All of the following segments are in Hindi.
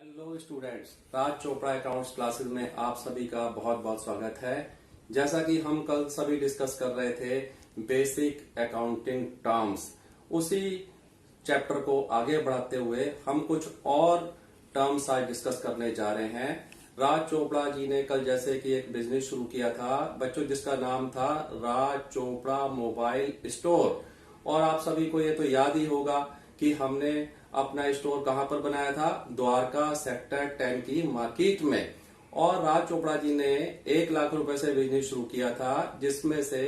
हेलो स्टूडेंट्स, राज चोपड़ा अकाउंट्स क्लासेस में आप सभी का बहुत बहुत स्वागत है। जैसा कि हम कल सभी डिस्कस कर रहे थे बेसिक अकाउंटिंग टर्म्स, उसी चैप्टर को आगे बढ़ाते हुए हम कुछ और टर्म्स आज डिस्कस करने जा रहे हैं। राज चोपड़ा जी ने कल जैसे कि एक बिजनेस शुरू किया था बच्चों, जिसका नाम था राज चोपड़ा मोबाइल स्टोर। और आप सभी को ये तो याद ही होगा कि हमने अपना स्टोर कहां पर बनाया था, द्वारका सेक्टर 10 की मार्केट में। और राज चोपड़ा जी ने 1 लाख रुपए से बिजनेस शुरू किया था, जिसमें से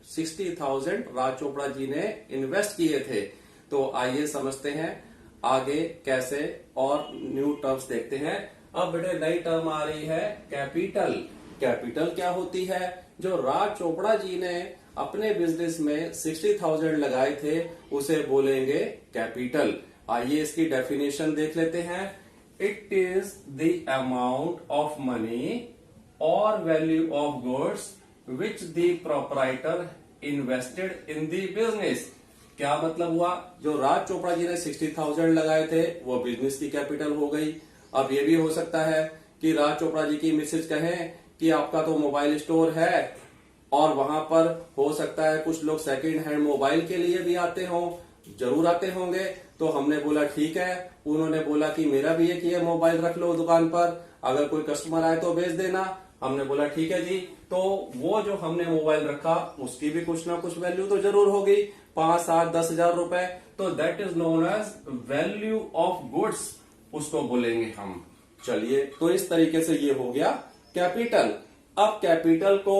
60,000 राज चोपड़ा जी ने इन्वेस्ट किए थे। तो आइए समझते हैं आगे कैसे, और न्यू टर्म्स देखते हैं। अब बेटे नई टर्म आ रही है कैपिटल। कैपिटल क्या होती है? जो राज चोपड़ा जी ने अपने बिजनेस में 60,000 लगाए थे उसे बोलेंगे कैपिटल। आइए इसकी डेफिनेशन देख लेते हैं। It is the amount of money और value of goods which the proprietor invested in the business. क्या मतलब हुआ? जो राज चोपड़ा जी ने 60,000 लगाए थे वो बिजनेस की कैपिटल हो गई। अब ये भी हो सकता है कि राज चोपड़ा जी की मिसेज कहें कि आपका तो मोबाइल स्टोर है और वहां पर हो सकता है कुछ लोग सेकंड हैंड मोबाइल के लिए भी आते हों, जरूर आते होंगे। तो हमने बोला ठीक है, उन्होंने बोला कि मेरा भी एक ये मोबाइल रख लो दुकान पर, अगर कोई कस्टमर आए तो भेज देना। हमने बोला ठीक है जी। तो वो जो हमने मोबाइल रखा उसकी भी कुछ ना कुछ वैल्यू तो जरूर होगी, 5, 7, 10,000 रुपए। तो that is known as value of goods, उसको बोलेंगे हम। चलिए, तो इस तरीके से ये हो गया कैपिटल। अब कैपिटल को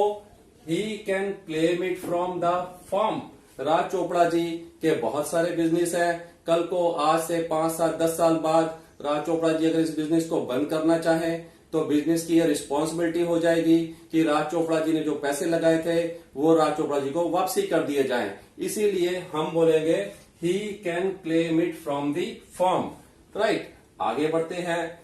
he can claim it from the firm. Raj Chopra ji के बहुत सारे बिजनेस है। कल को आज से 5, 7, 10 साल बाद राज चोपड़ा जी अगर इस बिजनेस को बंद करना चाहें तो बिजनेस की यह रिस्पॉन्सिबिलिटी हो जाएगी कि राज चोपड़ा जी ने जो पैसे लगाए थे वो राज चोपड़ा जी को वापसी कर दिए जाएं। इसीलिए हम बोलेंगे ही can claim it from the firm. Right, आगे बढ़ते हैं।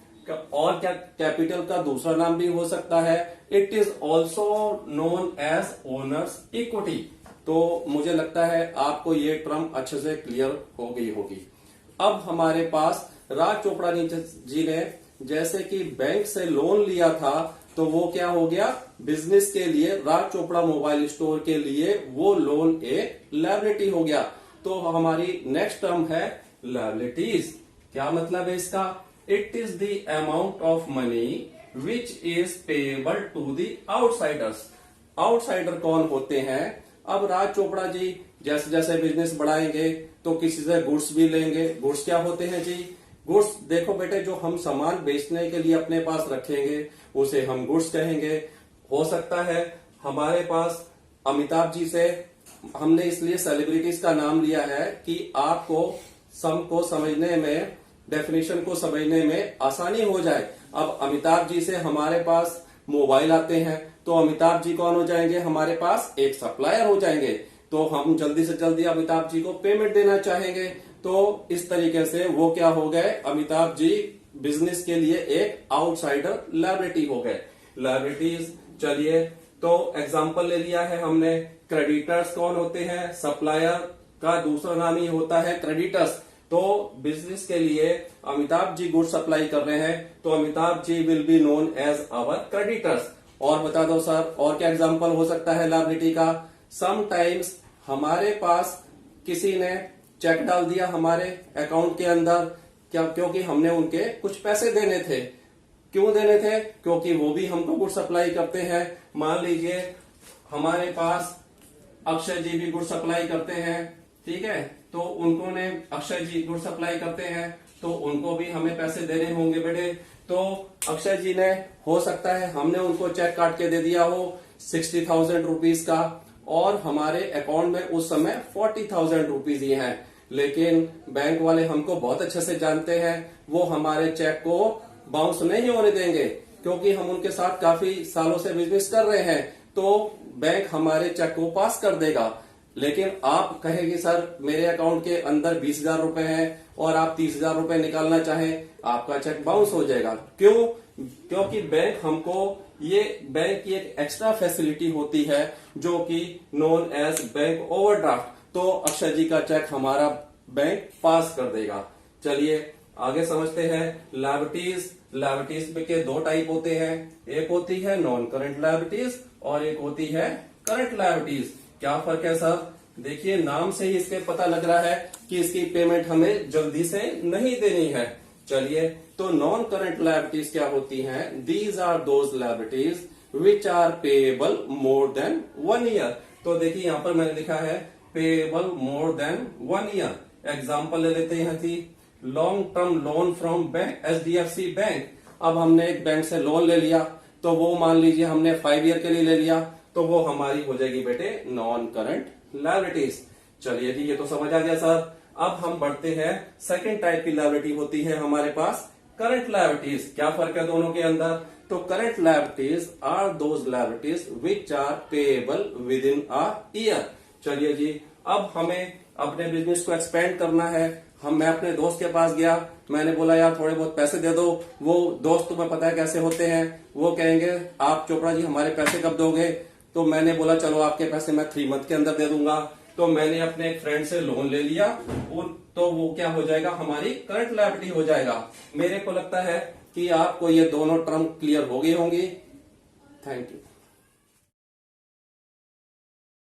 और क्या कैपिटल का दूसरा नाम भी हो सकता है? It is also known as owner's equity. तो मुझे लगता है आपको ये टर्म अच्छे से क्लियर हो गई होगी। अब हमारे पास राज चोपड़ा जी ने जैसे कि बैंक से लोन लिया था, तो वो क्या हो गया? बिजनेस के लिए, राज चोपड़ा मोबाइल स्टोर के लिए वो लोन एक लायबिलिटी हो गया। तो हमारी नेक्स्ट टर्म है लायबिलिटीज। क्या मतलब है इसका? It is the amount of money which is payable to the outsiders. Outsider कौन होते हैं? अब राज चोपड़ा जी जैसे जैसे बिजनेस बढ़ाएंगे तो किसी से गुड्स भी लेंगे। गुड्स क्या होते हैं जी? गुड्स देखो बेटे, जो हम सामान बेचने के लिए अपने पास रखेंगे उसे हम गुड्स कहेंगे। हो सकता है हमारे पास अमिताभ जी से, हमने इसलिए सेलिब्रिटीज का नाम लिया है कि आपको सम को समझने में, डेफिनेशन को समझने में आसानी हो जाए। अब अमिताभ जी से हमारे पास मोबाइल आते हैं तो अमिताभ जी कौन हो जाएंगे? हमारे पास एक सप्लायर हो जाएंगे। तो हम जल्दी से जल्दी अमिताभ जी को पेमेंट देना चाहेंगे। तो इस तरीके से वो क्या हो गए? अमिताभ जी बिजनेस के लिए एक आउटसाइडर लायबिलिटी हो गए। लायबिलिटीज, चलिए तो एग्जांपल ले लिया है हमने। क्रेडिटर्स कौन होते हैं? सप्लायर का दूसरा नाम ही होता है क्रेडिटर्स। तो बिजनेस के लिए अमिताभ जी गुड सप्लाई कर रहे हैं तो Amitabh ji will be known as our creditors. और बता दो सर, और क्या एग्जांपल हो सकता है लायबिलिटी का? समटाइम्स हमारे पास किसी ने चेक डाल दिया हमारे अकाउंट के अंदर, क्या? क्योंकि हमने उनके कुछ पैसे देने थे। क्यों देने थे? क्योंकि वो भी हमको गुड सप्लाई करते हैं। मान लीजिए हमारे पास अक्षय जी भी गुड सप्लाई करते हैं, ठीक है? तो उनको ने, अक्षय जी गुड सप्लाई करते हैं तो उनको भी हमें पैसे देने होंगे बेटे। तो अक्षय जी ने, हो सकता है हमने उनको चेक काट के दे दिया हो 60,000 रुपीज का, और हमारे अकाउंट में उस समय 40,000 रुपीज ही हैं। लेकिन बैंक वाले हमको बहुत अच्छे से जानते हैं, वो हमारे चेक को बाउंस नहीं होने देंगे क्योंकि हम उनके साथ काफी सालों से बिजनेस कर रहे हैं। तो बैंक हमारे चेक को पास कर देगा। लेकिन आप कहेंगे सर मेरे अकाउंट के अंदर 20,000 रुपए हैं और आप 30,000 रुपए निकालना चाहें, आपका चेक बाउंस हो जाएगा। क्यों? क्योंकि बैंक हमको, ये बैंक की एक एक्स्ट्रा फैसिलिटी होती है जो कि नोन एज बैंक ओवरड्राफ्ट। तो अक्षय जी का चेक हमारा बैंक पास कर देगा। चलिए आगे समझते हैं लायबिलिटीज। लायबिलिटीज के दो टाइप होते हैं, एक होती है नॉन करंट लायबिलिटीज और एक होती है करंट लायबिलिटीज। क्या फर्क है सर? देखिए नाम से ही इसके पता लग रहा है कि इसकी पेमेंट हमें जल्दी से नहीं देनी है। चलिए, तो नॉन करंट लायबिलिटीज क्या होती हैं? These are those liabilities which are payable more than 1 year. तो देखिए यहां पर मैंने लिखा है payable more than 1 year. Example ले लेते हैं the long term loan from bank, HDFC bank. अब हमने एक बैंक से लोन ले लिया, तो वो मान लीजिए हमने 5 ईयर के लिए ले लिया, तो वो हमारी हो जाएगी बेटे नॉन करंट लायबिलिटीज। चलिए जी, ये तो समझ आ गया सर। अब हम बढ़ते हैं, सेकेंड टाइप की लायबिलिटी होती है हमारे पास करंट लायबिलिटीज। क्या फर्क है दोनों के अंदर? तो current liabilities are those liabilities which are payable within a year. चलिए जी, अब हमें अपने बिजनेस को एक्सपेंड करना है। मैं अपने दोस्त के पास गया, मैंने बोला यार थोड़े बहुत पैसे दे दो। वो दोस्त तुम्हें पता है कैसे होते हैं, वो कहेंगे आप चोपड़ा जी हमारे पैसे कब दोगे? तो मैंने बोला चलो आपके पैसे मैं 3 मंथ के अंदर दे दूंगा। तो मैंने अपने एक फ्रेंड से लोन ले लिया, तो वो क्या हो जाएगा? हमारी करंट लायबिलिटी हो जाएगा। मेरे को लगता है कि आपको ये दोनों टर्म क्लियर हो गई होंगी। Thank you.